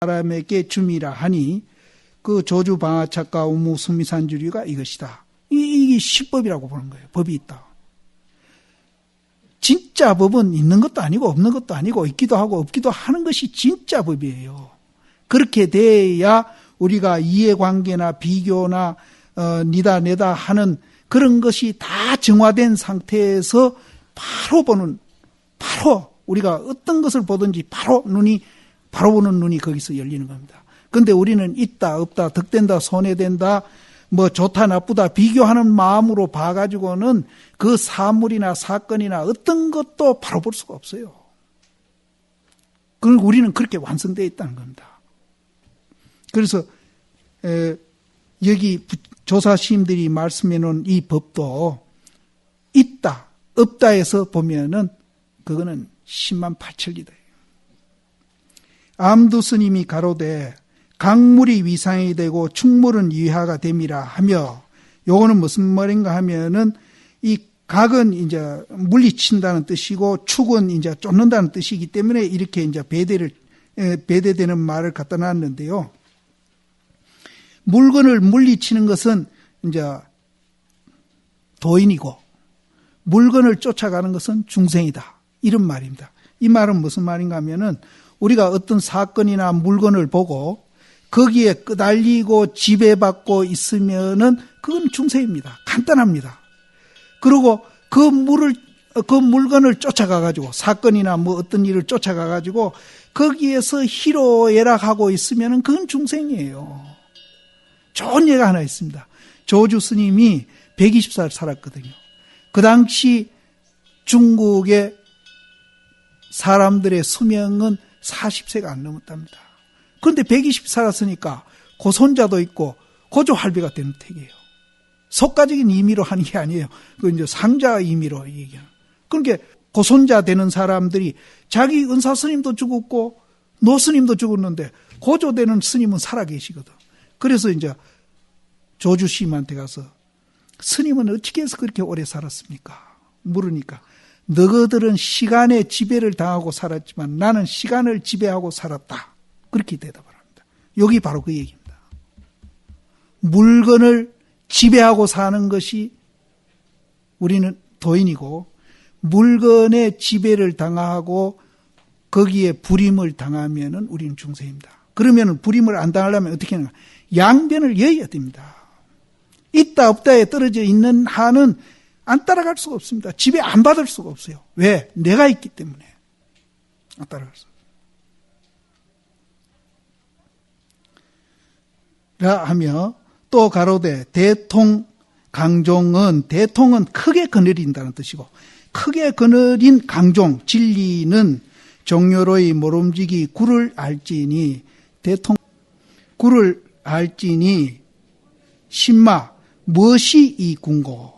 사람에게 줌이라 하니 그 조주 방아착과 우무 수미산주류가 이것이다. 이게 시법이라고 보는 거예요. 법이 있다. 진짜 법은 있는 것도 아니고 없는 것도 아니고 있기도 하고 없기도 하는 것이 진짜 법이에요. 그렇게 돼야 우리가 이해관계나 비교나 니다 내다 하는 그런 것이 다 정화된 상태에서 바로 우리가 어떤 것을 보든지 바로 보는 눈이 거기서 열리는 겁니다. 그런데 우리는 있다 없다 득된다 손해된다 뭐 좋다 나쁘다 비교하는 마음으로 봐가지고는 그 사물이나 사건이나 어떤 것도 바로 볼 수가 없어요. 그리고 우리는 그렇게 완성되어 있다는 겁니다. 그래서 여기 조사시인들이 말씀해 놓은 이 법도 있다 없다에서 보면은 그거는 10만 8천리다. 암두 스님이 가로되 강물이 위상이 되고 축물은 위하가 됨이라 하며, 요거는 무슨 말인가 하면은 이 각은 이제 물리친다는 뜻이고 축은 이제 쫓는다는 뜻이기 때문에 이렇게 이제 배대되는 말을 갖다 놨는데요. 물건을 물리치는 것은 이제 도인이고 물건을 쫓아가는 것은 중생이다. 이런 말입니다. 이 말은 무슨 말인가 하면은 우리가 어떤 사건이나 물건을 보고 거기에 끄달리고 지배받고 있으면은 그건 중생입니다. 간단합니다. 그리고 그 물건을 쫓아가가지고 사건이나 뭐 어떤 일을 쫓아가가지고 거기에서 희로애락하고 있으면은 그건 중생이에요. 좋은 예가 하나 있습니다. 조주 스님이 120살 살았거든요. 그 당시 중국의 사람들의 수명은 40세가 안 넘었답니다. 그런데 120 살았으니까 고손자도 있고 고조할배가 되는 택이에요. 속가적인 의미로 하는 게 아니에요. 그 이제 상자 의미로 얘기하는. 그러니까 고손자 되는 사람들이 자기 은사 스님도 죽었고 노 스님도 죽었는데 고조되는 스님은 살아계시거든. 그래서 이제 조주 스님한테 가서 스님은 어떻게 해서 그렇게 오래 살았습니까? 물으니까 너희들은 시간에 지배를 당하고 살았지만 나는 시간을 지배하고 살았다. 그렇게 대답을 합니다. 여기 바로 그 얘기입니다. 물건을 지배하고 사는 것이 우리는 도인이고 물건에 지배를 당하고 거기에 불임을 당하면은 우리는 중생입니다. 그러면 불임을 안 당하려면 어떻게 하는가? 양변을 여야 됩니다. 있다 없다에 떨어져 있는 한은 안 따라갈 수가 없습니다. 지배 안 받을 수가 없어요. 왜? 내가 있기 때문에 안 따라갈 수 없어요. 라 하며 또 가로되 대통강종은 대통은 크게 거느린다는 뜻이고 크게 거느린 강종 진리는 종묘로의 모름지기 구를 알지니 대통 구를 알지니 신마 무엇이 이 궁고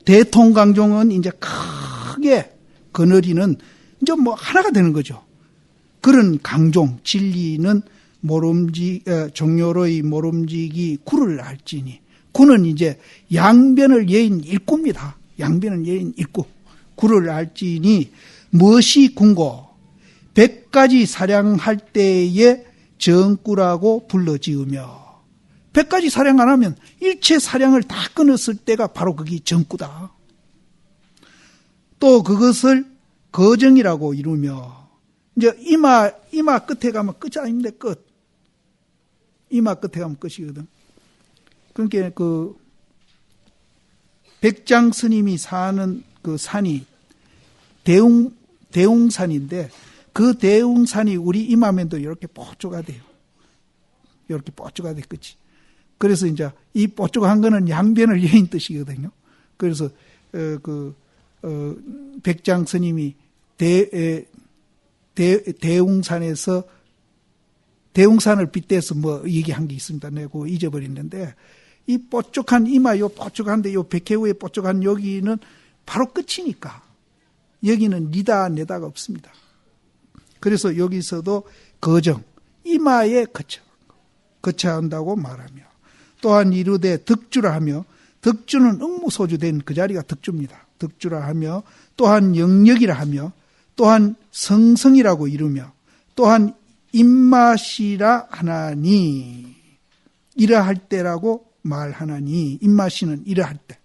대통강종은 이제 크게 거느리는 이제 뭐 하나가 되는 거죠. 그런 강종 진리는 종묘로의 모름지기 구를 알지니 구는 이제 양변을 여인 일구입니다. 양변을 여인 일구 구를 알지니 무엇이 궁고 100가지 사량할 때에 정구라고 불러지으며 100가지 사량 안 하면 일체 사량을 다 끊었을 때가 바로 그게 정구다. 또 그것을 거정이라고 이루며 이제 이마 끝에 가면 끝이 아닌데 끝. 이마 끝에 가면 끝이거든. 그러니까 그 백장 스님이 사는 그 산이 대웅산인데 그 대웅산이 우리 이마면도 이렇게 뽀쪼가 돼요. 이렇게 뽀쪼가 돼 끝이. 그래서 이제 이 뽀쪼한 거는 양변을 여인 뜻이거든요. 그래서 백장 스님이 대웅산에서 대웅산을 빗대서 뭐 얘기한 게 있습니다. 내가 잊어버렸는데 이 뽀쪽한 이마 요 뽀쪽한데 요 백회우에 뽀쪽한 여기는 바로 끝이니까 여기는 니다 내다가 없습니다. 그래서 여기서도 거정 이마에 거쳐한다고 말하며 또한 이르되 득주라 하며 득주는 응무소주된 그 자리가 득주입니다. 득주라 하며 또한 영역이라 하며 또한 성성이라고 이르며 또한 입맛이라 하나니, 이러할 때라고 말하나니, 입맛이는 이러할 때,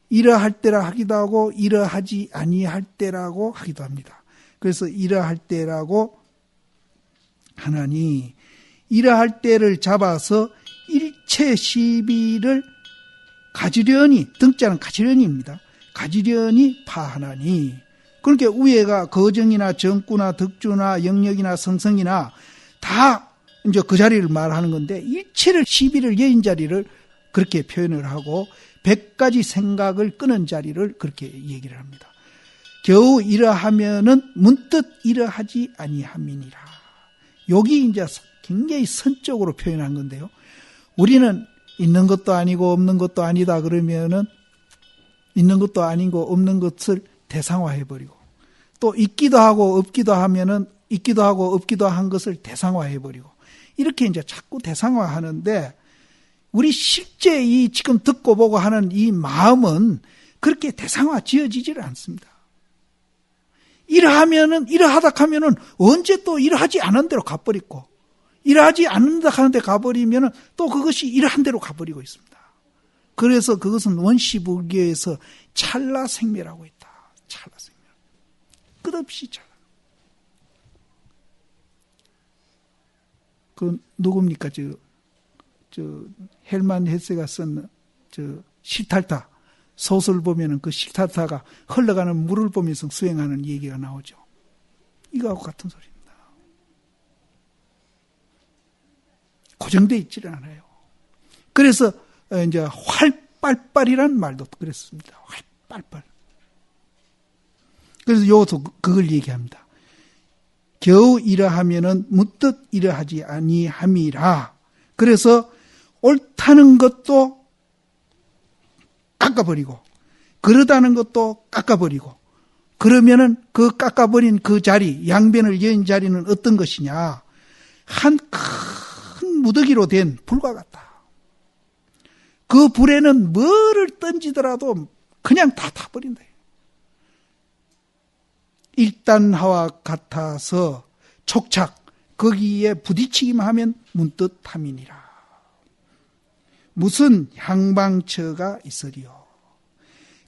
이러할 때라 하기도 하고 이러하지 아니할 때라고 하기도 합니다. 그래서 이러할 때라고 하나니, 이러할 때를 잡아서 일체 시비를 가지려니, 등자는 가지려니입니다. 가지려니 파하나니. 그러니까 위에가 거정이나 정구나 덕주나 영력이나 성성이나 다 이제 그 자리를 말하는 건데, 일체를 시비를 여인 자리를 그렇게 표현을 하고 100가지 생각을 끄는 자리를 그렇게 얘기를 합니다. 겨우 이러하면은 문득 이러하지 아니함이니라. 여기 이제 굉장히 선적으로 표현한 건데요. 우리는 있는 것도 아니고 없는 것도 아니다 그러면은 있는 것도 아니고 없는 것을 대상화해버리고, 또 있기도 하고 없기도 하면은 있기도 하고 없기도 한 것을 대상화해버리고, 이렇게 이제 자꾸 대상화하는데, 우리 실제 이 지금 듣고 보고 하는 이 마음은 그렇게 대상화 지어지지를 않습니다. 이러하면은, 이러하다 하면은 언제 또 이러하지 않은 대로 가버리고, 이러하지 않는다 하는데 가버리면은 또 그것이 이러한 대로 가버리고 있습니다. 그래서 그것은 원시불교에서 찰나생멸하고 있다. 찰나생멸. 끝없이 찰나. 그 누굽니까? 헬만 헤세가 쓴 실타타 소설 보면은 그 실타타가 흘러가는 물을 보면서 수행하는 얘기가 나오죠. 이거하고 같은 소리입니다. 고정되어 있지는 않아요. 그래서 이제 활빨빨이라는 말도 그랬습니다. 활빨빨. 그래서 여기서 그걸 얘기합니다. 겨우 이러하면은 문득 이러하지 아니함이라. 그래서 옳다는 것도 깎아버리고, 그러다는 것도 깎아버리고, 그러면은 그 깎아버린 그 자리, 양변을 여인 자리는 어떤 것이냐? 한 큰 무더기로 된 불과 같다. 그 불에는 뭐를 던지더라도 그냥 다 타버린다. 일단하와 같아서 촉착, 거기에 부딪히기만 하면 문득 탐이니라. 무슨 향방처가 있으리요.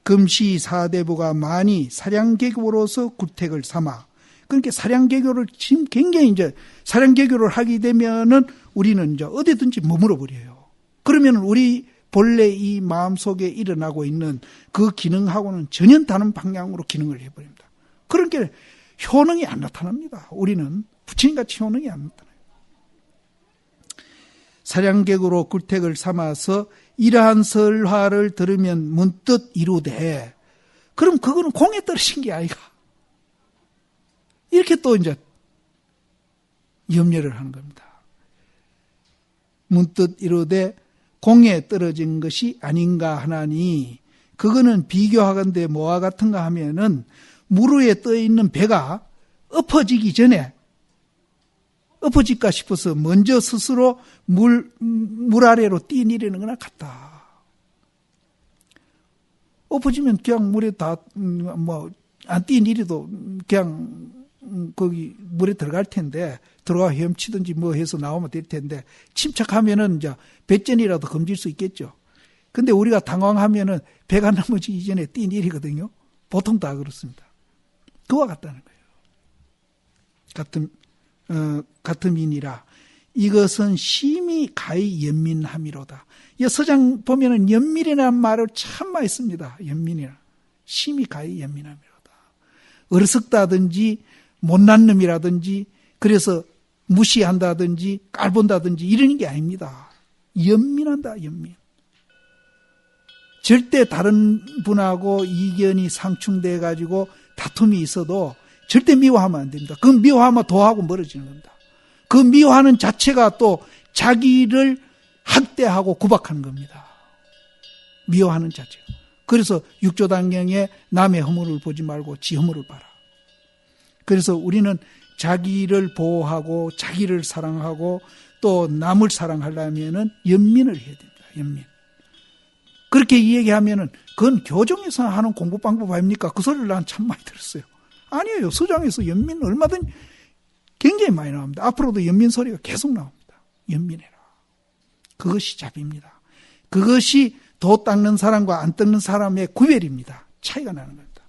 금시 사대부가 많이 사량개교로서 굴택을 삼아. 그러니까 사량개교를 지금 굉장히 이제 사량개교를 하게 되면은 우리는 이제 어디든지 머물러 버려요. 그러면 우리 본래 이 마음속에 일어나고 있는 그 기능하고는 전혀 다른 방향으로 기능을 해버립니다. 그러니까 효능이 안 나타납니다. 우리는 부처님같이 효능이 안 나타나요. 사량객으로 굴택을 삼아서 이러한 설화를 들으면 문득 이루되, 그럼 그거는 공에 떨어진 게 아이가. 이렇게 또 이제 염려를 하는 겁니다. 문득 이루되 공에 떨어진 것이 아닌가 하나니, 그거는 비교하건대 뭐와 같은가 하면은 물 위에 떠 있는 배가 엎어지기 전에, 엎어질까 싶어서 먼저 스스로 물 아래로 뛰내리는 거나 같다. 엎어지면 그냥 물에 안 뛰내려도 그냥 거기 물에 들어갈 텐데, 들어가 헤엄치든지 뭐 해서 나오면 될 텐데, 침착하면은 이제 배전이라도 검질 수 있겠죠. 근데 우리가 당황하면은 배가 넘어지기 전에 뛰내리거든요. 보통 다 그렇습니다. 그와 같다는 거예요. 같음이니라. 이것은 심히 가히 연민함이로다. 이 서장 보면은 연민이라는 말을 참 많이 씁니다. 연민이라. 심히 가히 연민함이로다. 어리석다든지 못난 놈이라든지 그래서 무시한다든지 깔본다든지 이러는 게 아닙니다. 연민한다, 연민. 절대 다른 분하고 이견이 상충돼 가지고 다툼이 있어도 절대 미워하면 안 됩니다. 그 미워하면 도하고 멀어지는 겁니다. 그 미워하는 자체가 또 자기를 학대하고 구박하는 겁니다. 미워하는 자체가. 그래서 육조단경에 남의 허물을 보지 말고 지 허물을 봐라. 그래서 우리는 자기를 보호하고 자기를 사랑하고 또 남을 사랑하려면은 연민을 해야 됩니다. 연민. 그렇게 이야기하면은 그건 교정에서 하는 공부 방법 아닙니까? 그 소리를 난 참 많이 들었어요. 아니에요. 서장에서 연민은 얼마든지 굉장히 많이 나옵니다. 앞으로도 연민 소리가 계속 나옵니다. 연민해라. 그것이 자비입니다. 그것이 도 닦는 사람과 안 닦는 사람의 구별입니다. 차이가 나는 겁니다.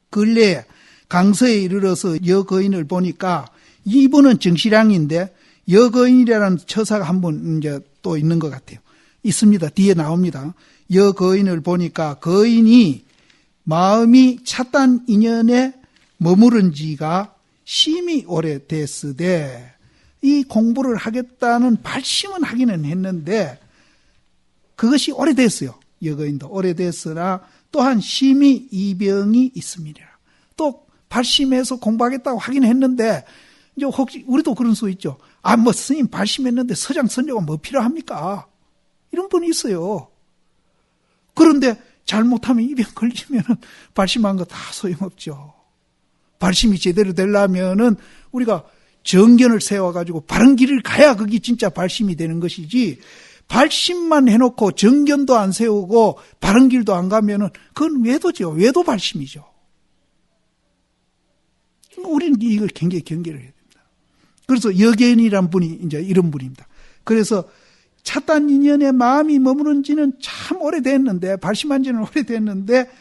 근래에 강서에 이르러서 여거인을 보니까 이분은 정실양인데 여거인이라는 처사가 한 번 이제 또 있는 것 같아요. 있습니다. 뒤에 나옵니다. 여거인을 보니까 거인이 마음이 찻단 인연에 머무른 지가 심히 오래됐으되 이 공부를 하겠다는 발심은 하기는 했는데 그것이 오래됐어요. 여거인도 오래됐으나 또한 심히 이병이 있습니다. 또 발심해서 공부하겠다고 하긴 했는데 이제 혹시 우리도 그런 수 있죠. 뭐 스님 발심했는데 서장 선조가 뭐 필요합니까? 이런 분이 있어요. 그런데 잘못하면 입에 걸리면은 발심한 거 다 소용없죠. 발심이 제대로 되려면은 우리가 정견을 세워가지고 바른 길을 가야 그게 진짜 발심이 되는 것이지, 발심만 해놓고 정견도 안 세우고 바른 길도 안 가면은 그건 외도죠. 외도 발심이죠. 우리는 이걸 굉장히 경계를 해야 됩니다. 그래서 여견이란 분이 이제 이런 분입니다. 그래서 찻단 인연에 마음이 머무른 지는 참 오래됐는데, 발심한 지는 오래됐는데,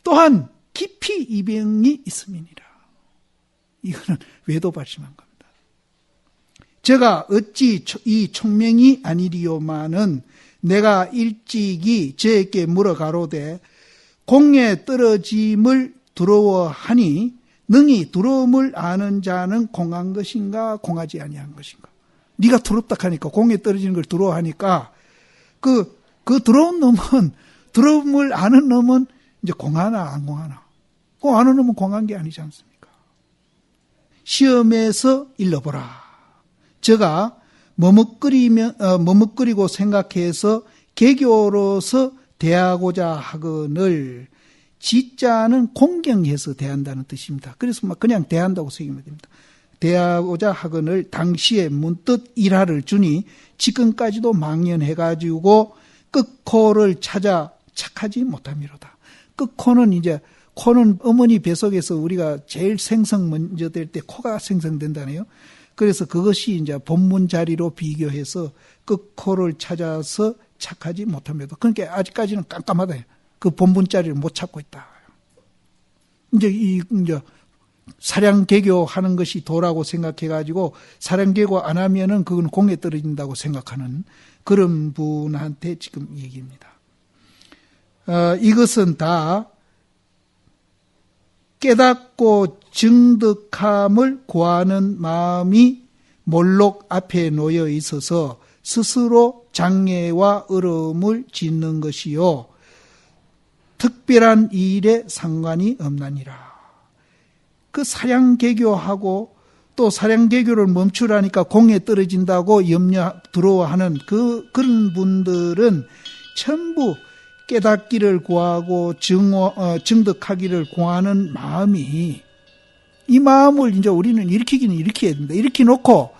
또한 깊이 이병이 있음이니라. 이거는 외도 발심한 겁니다. 제가 어찌 이 총명이 아니리요마는 내가 일찍이 저에게 물어가로되 공에 떨어짐을 두려워하니 능히 두려움을 아는 자는 공한 것인가 공하지 아니한 것인가. 네가 두렵다 하니까, 공에 떨어지는 걸 두려워하니까 그 두려운 놈은, 두려움을 아는 놈은 이제 공하나 안 공하나. 공 아는 놈은 공한 게 아니지 않습니까? 시험에서 일러보라. 제가 머뭇거리고 생각해서 개교로서 대하고자 하거늘, 지자는 공경해서 대한다는 뜻입니다. 그래서 막 그냥 대한다고 새기면 됩니다. 대하고자 하거늘 당시에 문득 일화를 주니 지금까지도 망연해가지고 끝코를 찾아 착하지 못함이로다. 끝코는 이제, 코는 어머니 뱃속에서 우리가 제일 생성 먼저 될 때 코가 생성된다네요. 그래서 그것이 이제 본문 자리로 비교해서 끝코를 찾아서 착하지 못함이로다. 그러니까 아직까지는 깜깜하다. 그 본문 자리를 못 찾고 있다. 이제 사량개교 하는 것이 도라고 생각해가지고 사량개교 안 하면은 그건 공에 떨어진다고 생각하는 그런 분한테 지금 얘기입니다. 이것은 다 깨닫고 증득함을 구하는 마음이 몰록 앞에 놓여 있어서 스스로 장애와 어려움을 짓는 것이요, 특별한 일에 상관이 없나니라. 그 사량개교하고 또 사량개교를 멈추라니까 공에 떨어진다고 두려워하는 그런 분들은 전부 깨닫기를 구하고 증득하기를 구하는 마음이, 이 마음을 이제 우리는 일으키기는 일으켜야 된다. 일으키 놓고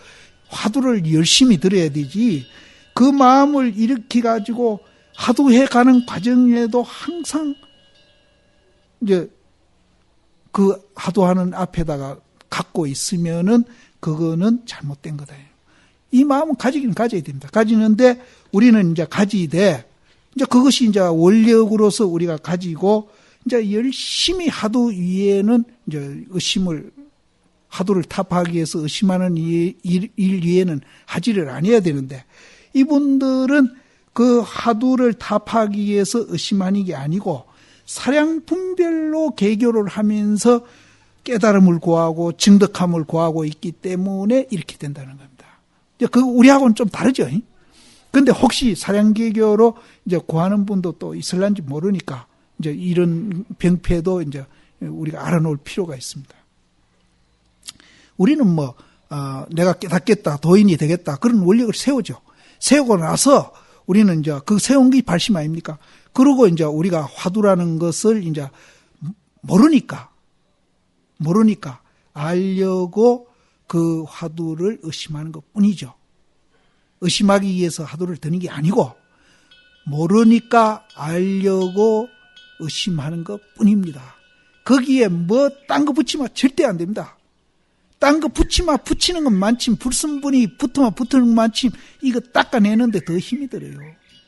화두를 열심히 들어야 되지, 그 마음을 일으켜가지고 화두해 가는 과정에도 항상 이제 그 화두하는 앞에다가 갖고 있으면은 그거는 잘못된 거다. 이 마음은 가지기는 가져야 됩니다. 가지는데 우리는 이제 가지되, 이제 그것이 이제 원력으로서 우리가 가지고 이제 열심히 화두 위에는 이제 화두를 타파하기 위해서 의심하는 일 위에는 하지를 아니어야 되는데, 이분들은 그 화두를 타파하기 위해서 의심하는 게 아니고 사량분별로 개교를 하면서 깨달음을 구하고 증득함을 구하고 있기 때문에 이렇게 된다는 겁니다. 그 우리하고는 좀 다르죠. 근데 혹시 사량개교로 이제 구하는 분도 또 있을런지 모르니까 이제 이런 병폐도 이제 우리가 알아놓을 필요가 있습니다. 우리는 내가 깨닫겠다, 도인이 되겠다, 그런 원력을 세우죠. 세우고 나서 우리는 이제 그 세운 게 발심 아닙니까? 그러고 이제 우리가 화두라는 것을 이제 모르니까 알려고 그 화두를 의심하는 것 뿐이죠. 의심하기 위해서 화두를 드는 게 아니고 모르니까 알려고 의심하는 것 뿐입니다. 거기에 딴 거 붙이면 절대 안 됩니다. 딴 거 붙이면 붙이는 건 많지만 불순분이 붙으면 붙는 건 많지만 이거 닦아내는데 더 힘이 들어요.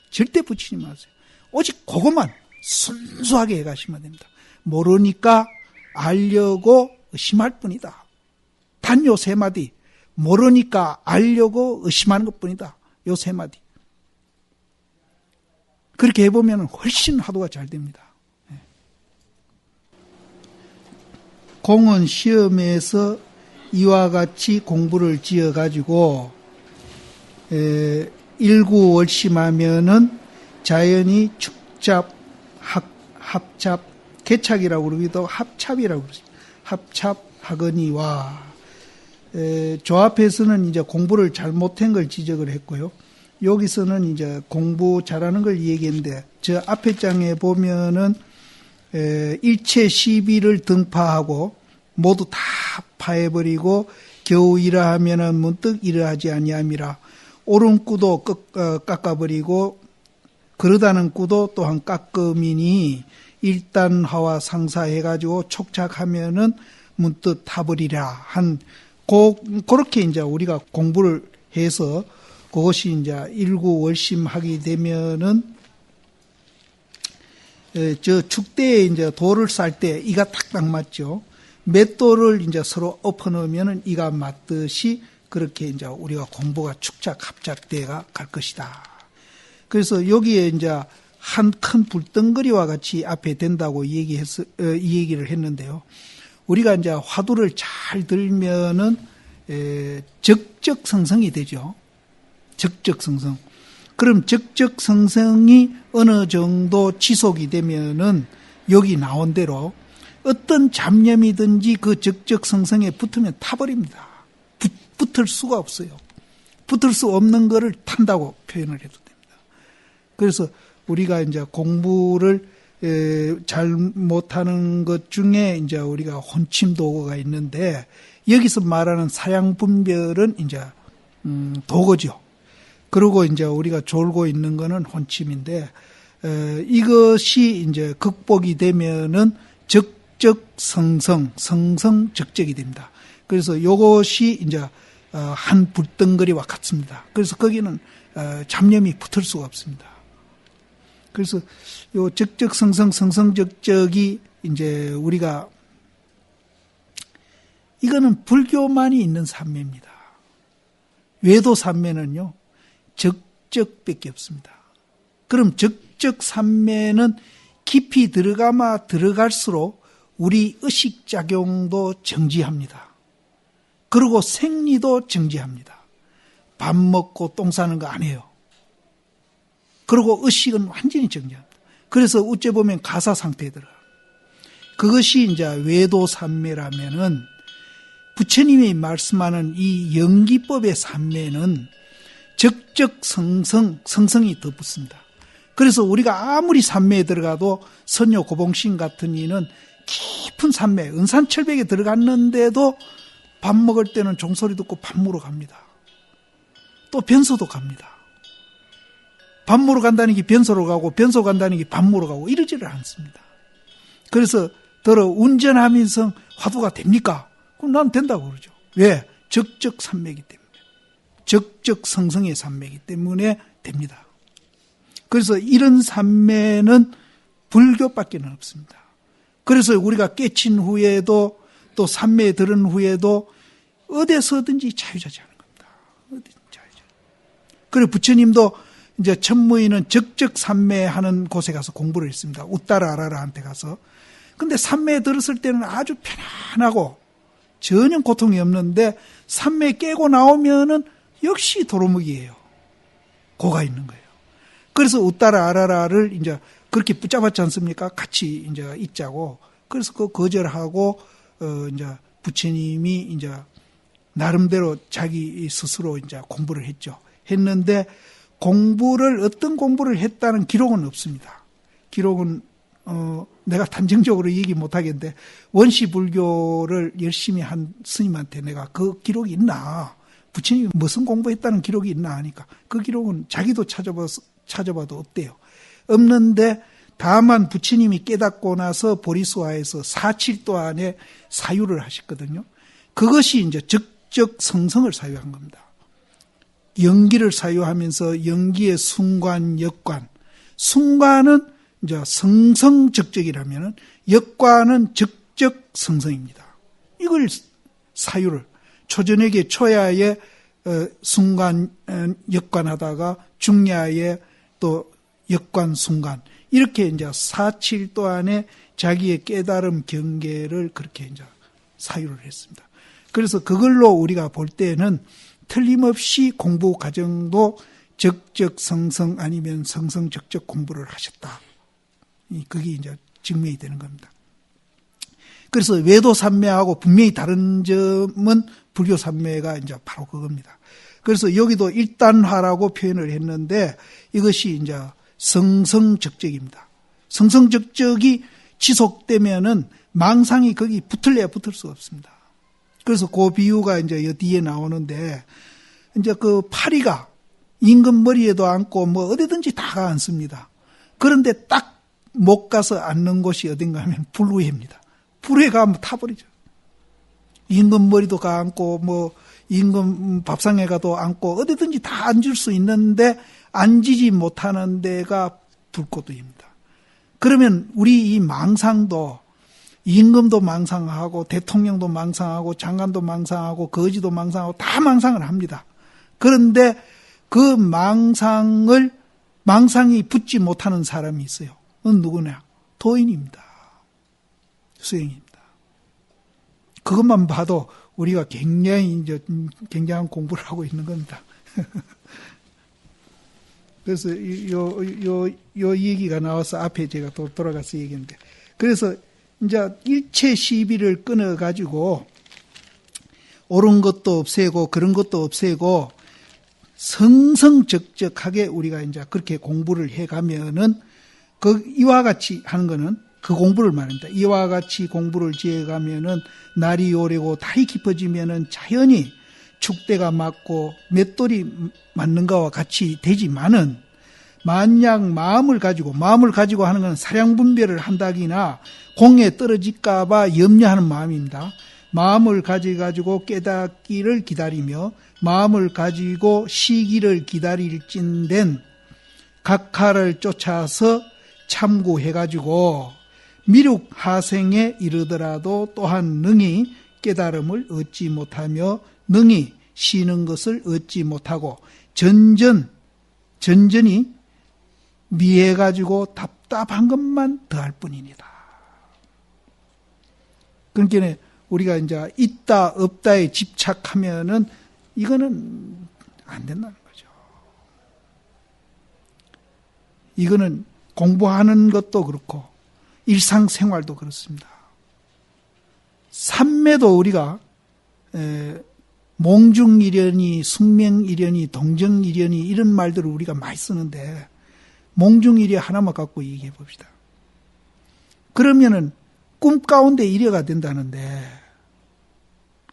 절대 붙이지 마세요. 오직 그것만 순수하게 해가시면 됩니다. 모르니까 알려고 의심할 뿐이다. 단 요 세 마디. 모르니까 알려고 의심하는 것뿐이다. 요 세 마디. 그렇게 해보면 훨씬 화두가 잘 됩니다. 공은 시험에서 이와 같이 공부를 지어가지고 일구월심하면은 자연히 축잡, 합잡, 개착이라고 그러기도 합찹이라고 그러죠. 합찹하거니와 조합에서는 이제 공부를 잘못한 걸 지적을 했고요. 여기서는 이제 공부 잘하는 걸 얘기했는데 저 앞에 장에 보면은 일체 시비를 등파하고 모두 다 파해버리고 겨우 이러하면은 문득 이러하지 아니함이라. 옳은 꾸도 깎아버리고 그러다는 꾸도 또한 깎음이니 일단화와 상사해가지고 촉착하면은 문득 타버리라 한 그렇게 이제 우리가 공부를 해서 그것이 이제 일구월심하게 되면은 저 축대에 이제 돌을 쌀 때 이가 탁탁 맞죠. 맷돌을 이제 서로 엎어놓으면은 이가 맞듯이 그렇게 이제 우리가 공부가 축착 합작대가 갈 것이다. 그래서 여기에 이제 한 큰 불덩거리와 같이 앞에 된다고 이 얘기를 했는데요. 우리가 이제 화두를 잘 들면은 적적성성이 되죠. 적적성성. 그럼 적적성성이 어느 정도 지속이 되면은 여기 나온 대로 어떤 잡념이든지 그 적적성성에 붙으면 타버립니다. 붙을 수가 없어요. 붙을 수 없는 거를 탄다고 표현을 해도 됩니다. 그래서 우리가 이제 공부를 잘 못하는 것 중에 이제 우리가 혼침 도구가 있는데 여기서 말하는 사양 분별은 이제 도구죠. 그리고 이제 우리가 졸고 있는 거는 혼침인데 이것이 이제 극복이 되면은 적적성성, 성성적적이 됩니다. 그래서 이것이 이제 한 불덩거리와 같습니다. 그래서 거기는 잡념이 붙을 수가 없습니다. 그래서 요 적적성성, 성성적적이 이제 우리가 이거는 불교만이 있는 삼매입니다. 외도 삼매는요 적적밖에 없습니다. 그럼 적적 삼매는 깊이 들어가면 들어갈수록 우리 의식작용도 정지합니다. 그리고 생리도 정지합니다. 밥 먹고 똥 싸는 거 안 해요. 그리고 의식은 완전히 정지합니다. 그래서 어째 보면 가사 상태에 들어요. 그것이 이제 외도 삼매라면은 부처님이 말씀하는 이 연기법의 삼매는 적적성성, 성성이 더 붙습니다. 그래서 우리가 아무리 삼매에 들어가도 선녀 고봉신 같은 이는 깊은 삼매, 은산철벽에 들어갔는데도 밥 먹을 때는 종소리 듣고 밥 먹으러 갑니다. 또 변소도 갑니다. 밥 먹으러 간다는 게 변소로 가고 변소 간다는 게 밥 먹으러 가고 이러지를 않습니다. 그래서 더러 운전하면서 화두가 됩니까? 그럼 난 된다고 그러죠. 왜? 적적 삼매이기 때문에. 적적 성성의 삼매이기 때문에 됩니다. 그래서 이런 삼매는 불교밖에 없습니다. 그래서 우리가 깨친 후에도 또 삼매에 들은 후에도 어디서든지 자유자재하는 겁니다. 어디든지 자유자재. 그리고 부처님도 이제 천무인은 적적 삼매하는 곳에 가서 공부를 했습니다. 우따라 아라라한테 가서. 근데 삼매에 들었을 때는 아주 편안하고 전혀 고통이 없는데 삼매 깨고 나오면은 역시 도루묵이에요. 고가 있는 거예요. 그래서 우따라 아라라를 이제 그렇게 붙잡았지 않습니까? 같이 이제 있자고. 그래서 그 거절하고 이제 부처님이 이제 나름대로 자기 스스로 이제 공부를 했죠. 했는데 어떤 공부를 했다는 기록은 없습니다. 기록은 내가 단정적으로 얘기 못 하겠는데 원시 불교를 열심히 한 스님한테 내가 그 기록이 있나? 부처님이 무슨 공부했다는 기록이 있나 하니까 그 기록은 자기도 찾아봐도 없대요. 없는데 다만 부처님이 깨닫고 나서 보리수화에서 4칠도 안에 사유를 하셨거든요. 그것이 이제 적적성성을 사유한 겁니다. 연기를 사유하면서 연기의 순관, 역관. 순관은 이제 성성적적이라면 역관은 적적성성입니다. 이걸 사유를 초저녁에 초야에 순관, 역관하다가 중야에 또 역관, 순관 이렇게 이제 4칠 동안에 자기의 깨달음 경계를 그렇게 이제 사유를 했습니다. 그래서 그걸로 우리가 볼 때는 틀림없이 공부 과정도 적적성성 아니면 성성적적 공부를 하셨다. 그게 이제 증명이 되는 겁니다. 그래서 외도산매하고 분명히 다른 점은 불교산매가 이제 바로 그겁니다. 그래서 여기도 일단화라고 표현을 했는데 이것이 이제 성성적적입니다. 성성적적이 지속되면은 망상이 거기 붙을래야 붙을 수가 없습니다. 그래서 그 비유가 이제 여 뒤에 나오는데 이제 그 파리가 임금 머리에도 앉고 뭐 어디든지 다 앉습니다. 그런데 딱 못 가서 앉는 곳이 어딘가 하면 불후회입니다. 불후회 가면 타버리죠. 임금 머리도 가 앉고 뭐 임금 밥상에 가도 앉고 어디든지 다 앉을 수 있는데 앉지 못하는 데가 불꽃입니다. 그러면 우리 이 망상도 임금도 망상하고 대통령도 망상하고 장관도 망상하고 거지도 망상하고 다 망상을 합니다. 그런데 그 망상이 붙지 못하는 사람이 있어요. 그건 누구냐? 도인입니다. 수행입니다. 그것만 봐도 우리가 굉장히 굉장한 공부를 하고 있는 겁니다. 그래서 요 얘기가 나와서 앞에 제가 또 돌아가서 얘기했는데, 그래서 이제 일체 시비를 끊어가지고 옳은 것도 없애고 그런 것도 없애고 성성적적하게 우리가 이제 그렇게 공부를 해가면은 이와 같이 하는 거는 그 공부를 말합니다. 이와 같이 공부를 지어가면은 날이 오래고 달이 깊어지면은 자연히 축대가 맞고 맷돌이 맞는 것과 같이 되지만은 만약 마음을 가지고 하는 것은 사량분별을 한다기나 공에 떨어질까봐 염려하는 마음입니다. 마음을 가지고 깨닫기를 기다리며 마음을 가지고 시기를 기다릴진된 각하를 쫓아서 참고해가지고 미륵 하생에 이르더라도 또한 능히 깨달음을 얻지 못하며 능히 쉬는 것을 얻지 못하고 전전히 미해가지고 답답한 것만 더할 뿐입니다. 그러니까 우리가 이제 있다 없다에 집착하면은 이거는 안 된다는 거죠. 이거는 공부하는 것도 그렇고 일상생활도 그렇습니다. 삼매도 우리가 몽중일연이, 숙명일연이, 동정일연이 이런 말들을 우리가 많이 쓰는데 몽중일연 하나만 갖고 얘기해 봅시다. 그러면은 꿈 가운데 일여가 된다는데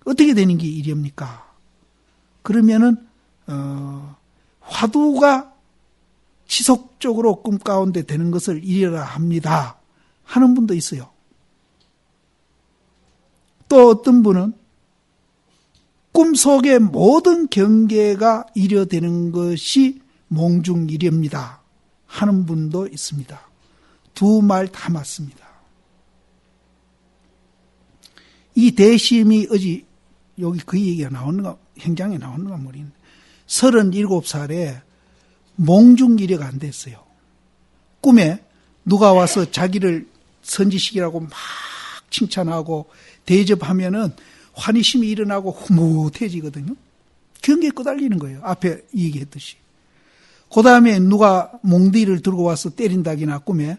어떻게 되는 게 일입니까? 그러면은 화두가 지속적으로 꿈 가운데 되는 것을 일여라 합니다 하는 분도 있어요. 또 어떤 분은 꿈속의 모든 경계가 일여되는 것이 몽중일여입니다 하는 분도 있습니다. 두 말 다 맞습니다. 이 대심이 어제 여기 그 얘기가 나오는가, 행장에 나오는가 모르겠는데 37살에 몽중일여가 안 됐어요. 꿈에 누가 와서 자기를 선지식이라고 막 칭찬하고 대접하면은 환희심이 일어나고 흐뭇해지거든요. 경계에 끄달리는 거예요. 앞에 얘기했듯이. 그 다음에 누가 몽디를 들고 와서 때린다기나 꿈에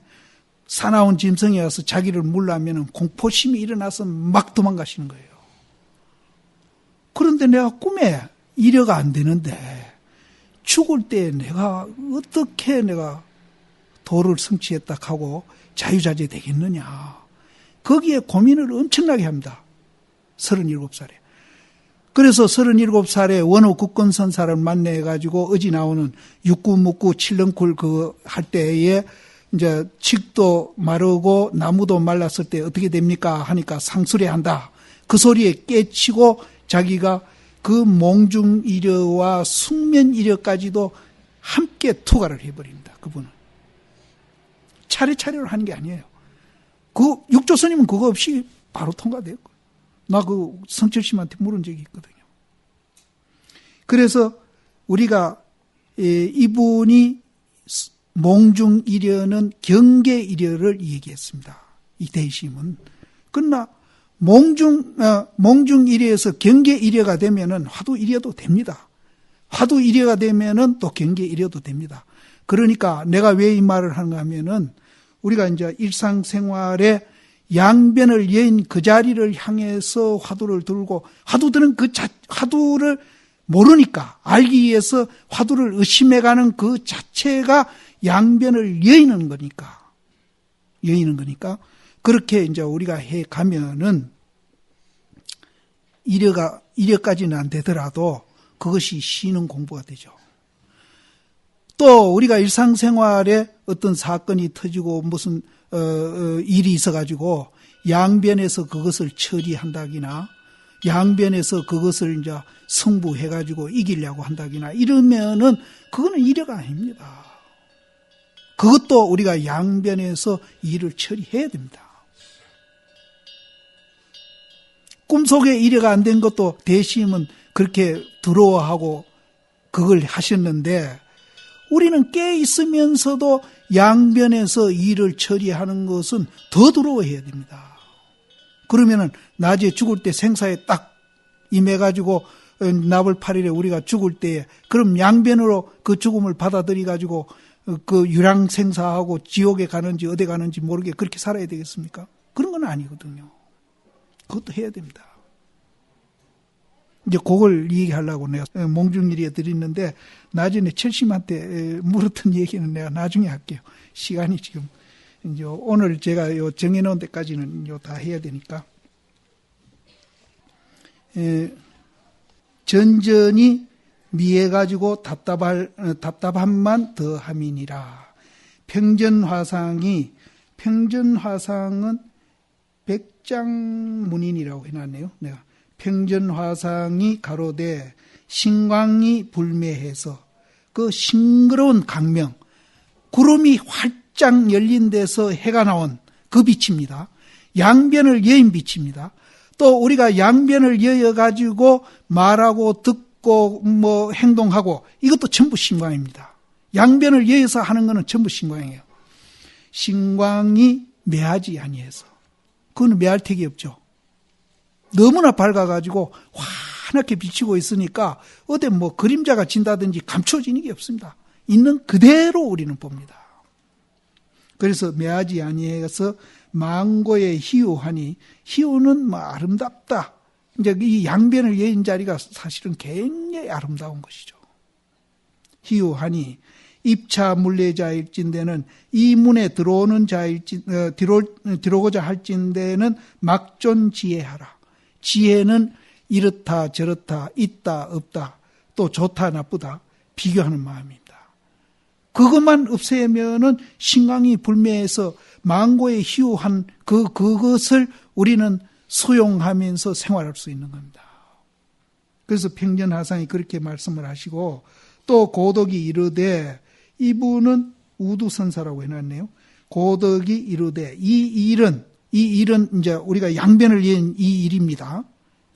사나운 짐승이 와서 자기를 물라면은 공포심이 일어나서 막 도망가시는 거예요. 그런데 내가 꿈에 일여가 안 되는데 죽을 때 내가 어떻게 내가 도를 성취했다 하고 자유자재 되겠느냐. 거기에 고민을 엄청나게 합니다. 37살에. 그래서 37살에 원호 국건선사를 만나가지고 어지 나오는 육구묵구 칠렁쿨 할 때에 이제 칡도 마르고 나무도 말랐을 때 어떻게 됩니까? 하니까 상수레 한다. 그 소리에 깨치고 자기가 그 몽중이려와 숙면이려까지도 함께 투과를 해버립니다. 그분은. 차례차례로 하는 게 아니에요. 그 육조스님은 그거 없이 바로 통과돼요. 나 그 성철 씨한테 물은 적이 있거든요. 그래서 우리가 이분이 몽중이려는 경계이려를 얘기했습니다. 이 대심은. 그러나 몽중이려에서 경계이려가 되면은 화두이려도 됩니다. 화두이려가 되면은 또 경계이려도 됩니다. 그러니까 내가 왜 이 말을 하는가 하면은 우리가 이제 일상생활에 양변을 여인 그 자리를 향해서 화두를 들고 화두들은 화두를 모르니까 알기 위해서 화두를 의심해가는 그 자체가 양변을 여의는 거니까 그렇게 이제 우리가 해 가면은 이려까지는 안 되더라도 그것이 쉬는 공부가 되죠. 또 우리가 일상생활에 어떤 사건이 터지고 무슨 일이 있어가지고 양변에서 그것을 처리한다기나 양변에서 그것을 이제 승부해가지고 이기려고 한다기나 이러면은 그거는 이려가 아닙니다. 그것도 우리가 양변에서 일을 처리해야 됩니다. 꿈속에 이려가 안 된 것도 대심은 그렇게 두려워하고 그걸 하셨는데 우리는 깨 있으면서도 양변에서 일을 처리하는 것은 더 두려워해야 됩니다. 그러면은 낮에 죽을 때 생사에 딱 임해가지고 나불8일에 우리가 죽을 때에 그럼 양변으로 그 죽음을 받아들여가지고 그 유랑생사하고 지옥에 가는지 어디 가는지 모르게 그렇게 살아야 되겠습니까? 그런 건 아니거든요. 그것도 해야 됩니다. 이제 그걸 얘기하려고 내가 몽중이려 드렸는데 나중에 철심한테 물었던 얘기는 내가 나중에 할게요. 시간이 지금 이제 오늘 제가 요 정해놓은 데까지는 요 다 해야 되니까. 전전이 미해가지고 답답함만 더함이니라. 평전화상은 백장문인이라고 해놨네요. 내가 평전화상이 가로되 신광이 불매해서 그 싱그러운 강명, 구름이 활짝 열린 데서 해가 나온 그 빛입니다. 양변을 여인 빛입니다. 또 우리가 양변을 여여가지고 말하고 듣고 뭐 행동하고 이것도 전부 신광입니다. 양변을 여여서 하는 것은 전부 신광이에요. 신광이 매하지 아니해서. 그건 매할 택이 없죠. 너무나 밝아가지고 환하게 비치고 있으니까 어디 뭐 그림자가 진다든지 감춰지는 게 없습니다. 있는 그대로 우리는 봅니다. 그래서 매하지 아니해서 망고의 희우하니 희우는 뭐 아름답다. 이제 이 양변을 여인 자리가 사실은 굉장히 아름다운 것이죠. 희우하니 입차 물례자일진대는 이 문에 들어오는 들어오고자 할진대는 막존지혜하라. 지혜는 이렇다 저렇다 있다 없다 또 좋다 나쁘다 비교하는 마음입니다. 그것만 없애면은 신광이 불매해서 망고에 희우한 그것을 우리는 수용하면서 생활할 수 있는 겁니다. 그래서 평전화상이 그렇게 말씀을 하시고 또 고덕이 이르되 이분은 우두선사라고 해놨네요. 고덕이 이르되 이 일은 이제 우리가 양변을 여인 이 일입니다.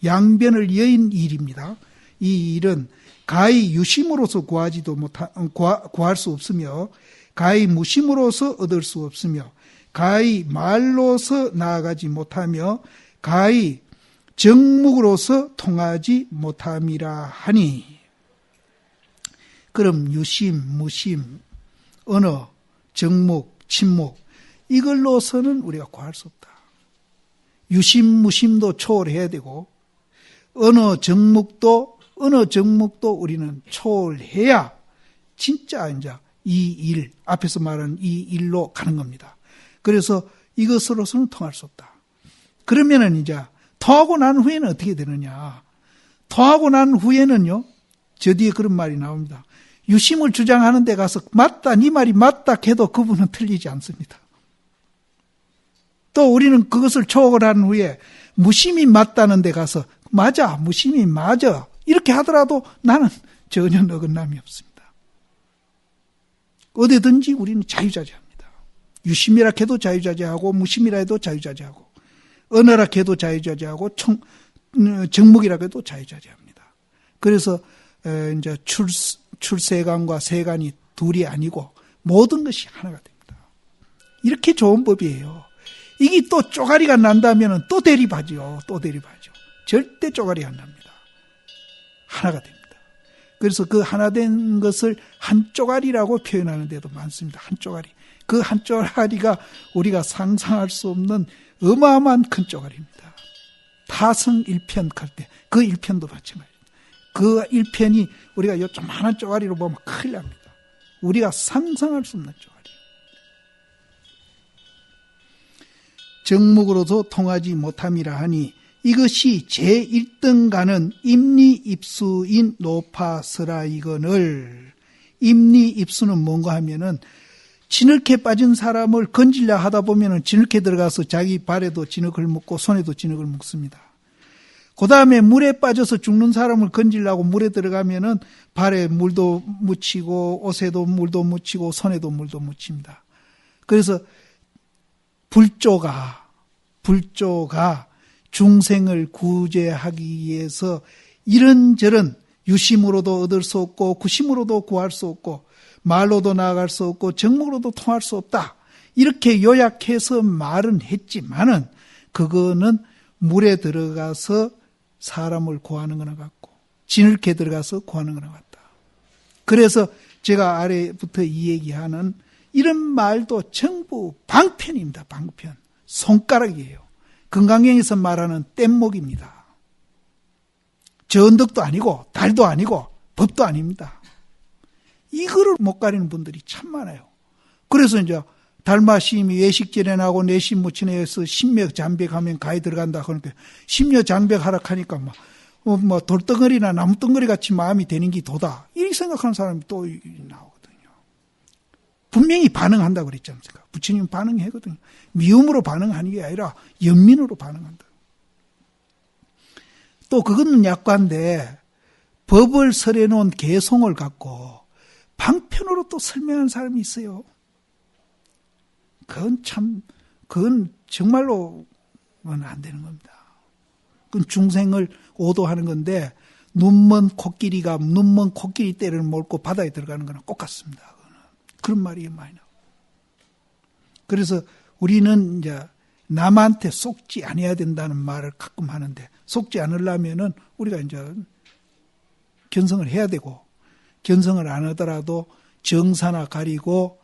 양변을 여인 일입니다. 이 일은 가히 유심으로서 구할 수 없으며 가히 무심으로서 얻을 수 없으며 가히 말로서 나아가지 못하며 가히 정묵으로서 통하지 못함이라 하니 그럼 유심, 무심, 언어, 정묵, 침묵 이걸로서는 우리가 구할 수 없다. 유심, 무심도 초월해야 되고 언어, 정묵도 우리는 초월해야 진짜 이제 이 일, 앞에서 말한 이 일로 가는 겁니다. 그래서 이것으로서는 통할 수 없다. 그러면은 이제 통하고 난 후에는 어떻게 되느냐? 통하고 난 후에는요, 저 뒤에 그런 말이 나옵니다. 유심을 주장하는 데 가서 맞다, 네 말이 맞다 해도 그분은 틀리지 않습니다. 또 우리는 그것을 초월을 한 후에 무심히 맞다는 데 가서 맞아, 무심히 맞아 이렇게 하더라도 나는 전혀 어긋남이 없습니다. 어디든지 우리는 자유자재합니다. 유심이라 해도 자유자재하고 무심이라 해도 자유자재하고 언어라 해도 자유자재하고 정목이라 해도 자유자재합니다. 그래서 이제 출세관과 세관이 둘이 아니고 모든 것이 하나가 됩니다. 이렇게 좋은 법이에요. 이게 또 쪼가리가 난다면 또 대립하죠. 또 대립하죠. 절대 쪼가리 안 납니다. 하나가 됩니다. 그래서 그 하나 된 것을 한 쪼가리라고 표현하는 데도 많습니다. 한 쪼가리. 그 한 쪼가리가 우리가 상상할 수 없는 어마어마한 큰 쪼가리입니다. 타성 일편 할 때 그 일편도 마찬가지입니다. 그 일편이 우리가 요 조그마한 쪼가리로 보면 큰일 납니다. 우리가 상상할 수 없는 쪼가리. 정목으로도 통하지 못함이라 하니 이것이 제1등가는 임리입수인 노파서라 이거늘. 임리입수는 뭔가 하면은 진흙에 빠진 사람을 건지려 하다 보면은 진흙에 들어가서 자기 발에도 진흙을 묻고 손에도 진흙을 묻습니다. 그 다음에 물에 빠져서 죽는 사람을 건지려고 물에 들어가면은 발에 물도 묻히고 옷에도 물도 묻히고 손에도 물도 묻힙니다. 그래서 불조가 중생을 구제하기 위해서 이런저런 유심으로도 얻을 수 없고 구심으로도 구할 수 없고 말로도 나아갈 수 없고 정목으로도 통할 수 없다. 이렇게 요약해서 말은 했지만은 그거는 물에 들어가서 사람을 구하는 거나 같고 진흙에 들어가서 구하는 거나 같다. 그래서 제가 아래부터 이 얘기하는 이런 말도 전부 방편입니다. 방편. 손가락이에요. 금강경에서 말하는 뗏목입니다. 전덕도 아니고 달도 아니고 법도 아닙니다. 이거를 못 가리는 분들이 참 많아요. 그래서 이제 달마심이 외식제례나고 내심 무친에서 심며 장백하면 가에 들어간다 그러니까 심려 장백 하락하니까 뭐 돌덩어리나 나무덩어리 같이 마음이 되는 게 도다. 이렇게 생각하는 사람이 또 나오거든요. 분명히 반응한다고 그랬지 않습니까? 부처님 반응하거든요. 미움으로 반응하는 게 아니라 연민으로 반응한다. 또 그거는 약관데 법을 설해놓은 개송을 갖고 방편으로 또 설명하는 사람이 있어요. 그건 정말로 안 되는 겁니다. 그건 중생을 오도하는 건데 눈먼 코끼리 떼를 몰고 바다에 들어가는 거랑 똑같습니다. 그런 말이 많이 나와요. 그래서 우리는 이제 남한테 속지 않아야 된다는 말을 가끔 하는데 속지 않으려면은 우리가 이제 견성을 해야 되고 견성을 안 하더라도 정사나 가리고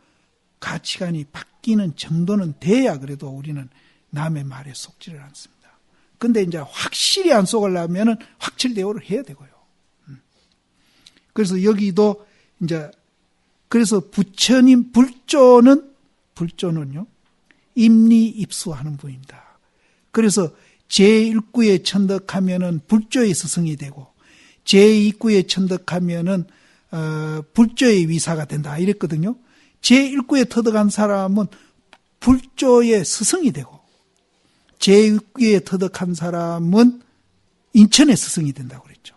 가치관이 바뀌는 정도는 돼야 그래도 우리는 남의 말에 속지를 않습니다. 근데 이제 확실히 안 속으려면은 확철대오를 해야 되고요. 그래서 여기도 이제 그래서 부처님 불조는요 임리입수하는 분입니다. 그래서 제1구에 천덕하면은 불조의 스승이 되고 제2구에 천덕하면은 불조의 위사가 된다 이랬거든요. 제1구에 터득한 사람은 불조의 스승이 되고 제6구에 터득한 사람은 인천의 스승이 된다고 그랬죠.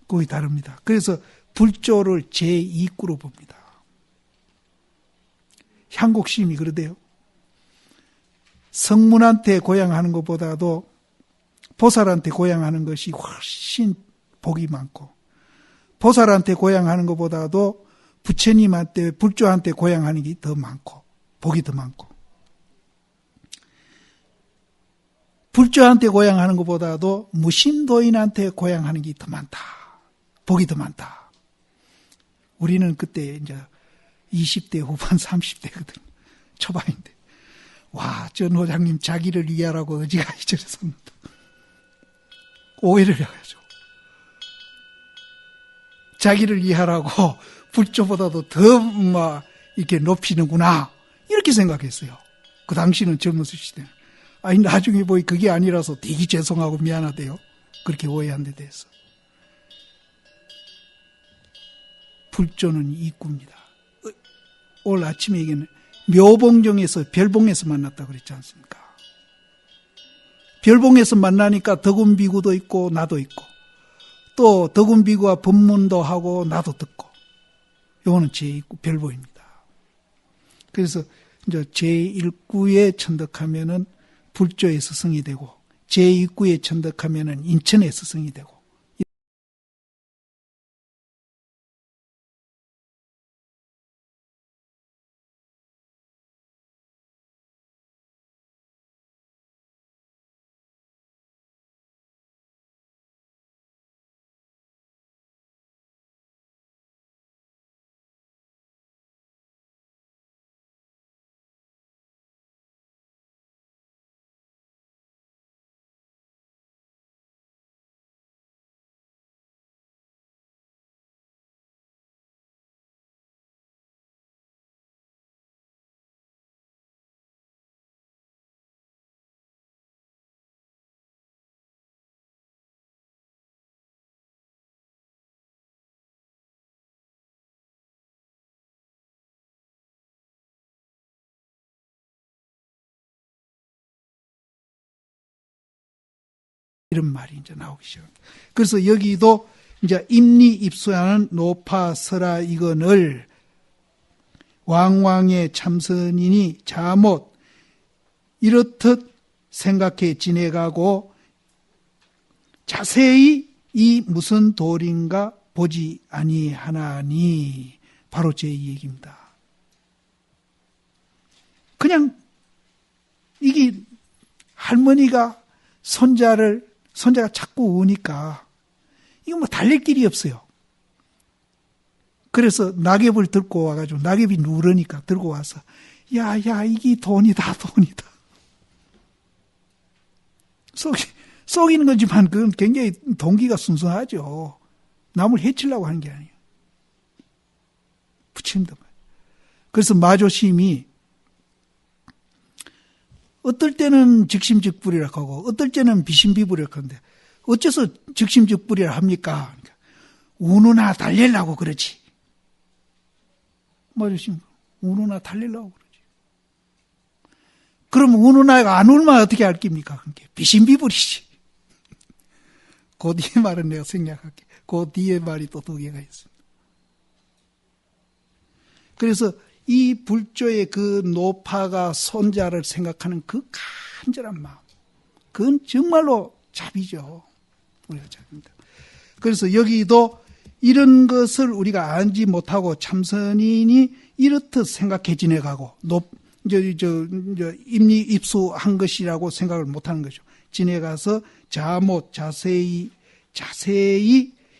거의 다릅니다. 그래서 불조를 제2구로 봅니다. 향곡심이 그러대요. 성문한테 고향하는 것보다도 보살한테 고향하는 것이 훨씬 복이 많고 보살한테 고향하는 것보다도 부처님한테 불조한테 고향하는 게 더 많고 복이 더 많고 불조한테 고향하는 것보다도 무심도인한테 고향하는 게 더 많다. 복이 더 많다. 우리는 그때 이제 20대 후반 30대거든요. 초반인데 와, 전 회장님 자기를 이해하라고 어지가 이절했습니다. 오해를 해가지고 자기를 이해하라고 불조보다도 더 막 이렇게 높이는구나 이렇게 생각했어요. 그 당시는 젊었을 시대는. 아니 나중에 보니 그게 아니라서 되게 죄송하고 미안하대요. 그렇게 오해한 데 대해서. 불조는 이구입니다. 오늘 아침에 얘기는 묘봉정에서 별봉에서 만났다고 그랬지 않습니까? 별봉에서 만나니까 덕운비구도 있고 나도 있고 또 덕운비구와 법문도 하고 나도 듣고 요거는 제1구 별보입니다. 그래서 이제 제1구에 천덕하면은 불조에 스승이 되고 제2구에 천덕하면은 인천에 스승이 되고 이런 말이 이제 나오기 시작합니다. 그래서 여기도 이제 임리 입수하는 노파설아 이건을 왕왕의 참선인이 자못 이렇듯 생각해 지내가고 자세히 이 무슨 도리인가 보지 아니하나니 바로 제 얘기입니다. 그냥 이게 할머니가 손자가 자꾸 우니까 이거 뭐 달랠 길이 없어요. 그래서 낙엽을 들고 와가지고 낙엽이 누르니까 들고 와서 야 이게 돈이다. 속이는 거지만 그건 굉장히 동기가 순수하죠. 남을 해치려고 하는 게 아니에요. 부처님도 말이에요. 그래서 마조심이 어떨 때는 즉심즉불이라고 하고 어떨 때는 비심비불이라고 하는데 어째서 즉심즉불이라 합니까? 그러니까 우누나 달래려고 그러지. 마조심 우누나 달래려고 그러지. 그럼 우누나가 안 울면 어떻게 할 깁니까? 그게 비심비불이지. 그 뒤에 말은 내가 생략할게. 그 뒤에 말이 또 두 개가 있습니다. 그래서 이 불조의 그 노파가 손자를 생각하는 그 간절한 마음, 그건 정말로 자비죠. 우리가 자비입니다. 그래서 여기도 이런 것을 우리가 알지 못하고 참선인이 이렇듯 생각해 지내가고 임리 입수한 것이라고 생각을 못하는 거죠. 지내가서 자못 자세히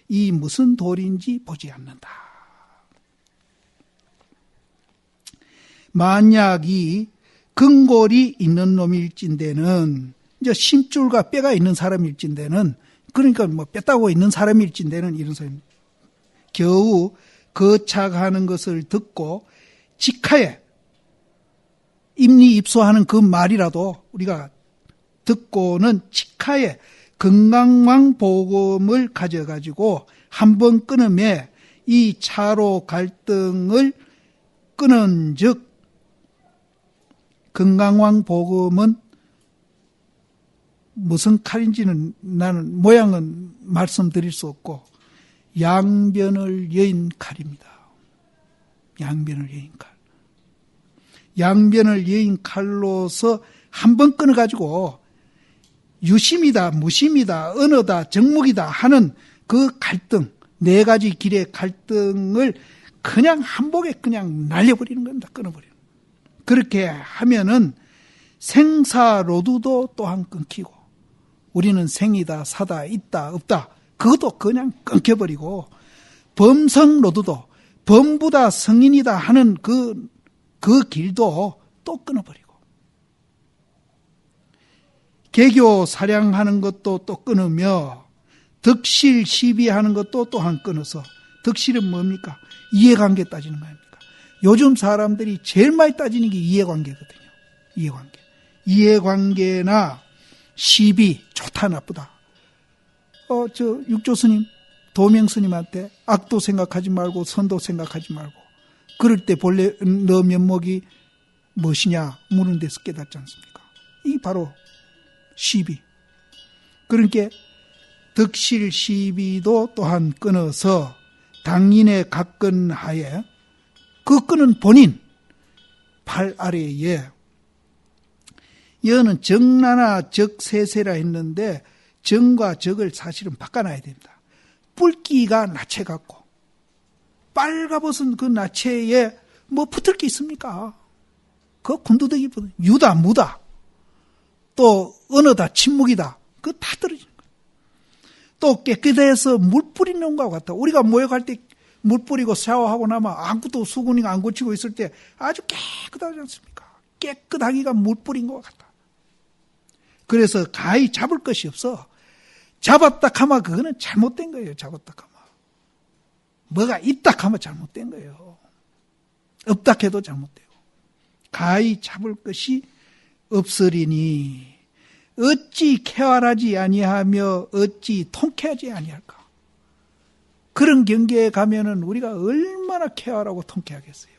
이 무슨 도리인지 보지 않는다. 만약 이 근골이 있는 놈일진대는 이제 심줄과 뼈가 있는 사람일진대는 그러니까 뭐 뼈다고 있는 사람일진대는 이런 사람입니다. 겨우 거착하는 것을 듣고 직하에 임리 입수하는 그 말이라도 우리가 듣고는 직하에 건강왕 복음을 가져가지고 한번 끊으면 이 차로 갈등을 끊은 즉 건강왕 복음은 무슨 칼인지는 나는 모양은 말씀드릴 수 없고 양변을 여인 칼입니다. 양변을 여인 칼. 양변을 여인 칼로서 한번 끊어가지고 유심이다, 무심이다, 언어다, 정묵이다 하는 그 갈등, 네 가지 길의 갈등을 그냥 한복에 그냥 날려버리는 겁니다. 끊어버리는. 그렇게 하면은 생사로두도 또한 끊기고 우리는 생이다, 사다, 있다, 없다 그것도 그냥 끊겨버리고 범성로두도 범부다, 성인이다 하는 그 길도 또 끊어버리고 개교 사량하는 것도 또 끊으며 덕실 시비하는 것도 또한 끊어서 덕실은 뭡니까? 이해관계 따지는 거 아닙니까? 요즘 사람들이 제일 많이 따지는 게 이해관계거든요. 이해관계. 이해관계나 시비 좋다 나쁘다. 육조 스님, 도명 스님한테 악도 생각하지 말고 선도 생각하지 말고 그럴 때 본래 너 면목이 무엇이냐 물은 데서 깨닫지 않습니까? 이게 바로 시비. 그러니까 덕실 시비도 또한 끊어서 당인의 각근하에 그 끈은 본인 발 아래에 여는 정나나 적세세라 했는데 정과 적을 사실은 바꿔놔야 됩니다. 뿔기가 나체 같고 빨가벗은 그 나체에 뭐 붙을 게 있습니까? 그 군두더기 붙은 유다 무다 또 언어다 침묵이다 그거 다 떨어지는 거예요. 또 깨끗해서 물 뿌리는 것과 같다. 우리가 모욕할 때 물 뿌리고 샤워하고 나면 아무것도 수건이가 안 고치고 있을 때 아주 깨끗하지 않습니까? 깨끗하기가 물 뿌린 것과 같다. 그래서 가히 잡을 것이 없어. 잡았다 하면 그거는 잘못된 거예요. 잡았다 하면. 뭐가 있다 하면 잘못된 거예요. 없다 해도 잘못되고. 가히 잡을 것이 없으리니 어찌 쾌활하지 아니하며 어찌 통쾌하지 아니할까. 그런 경계에 가면은 우리가 얼마나 쾌활하고 통쾌하겠어요.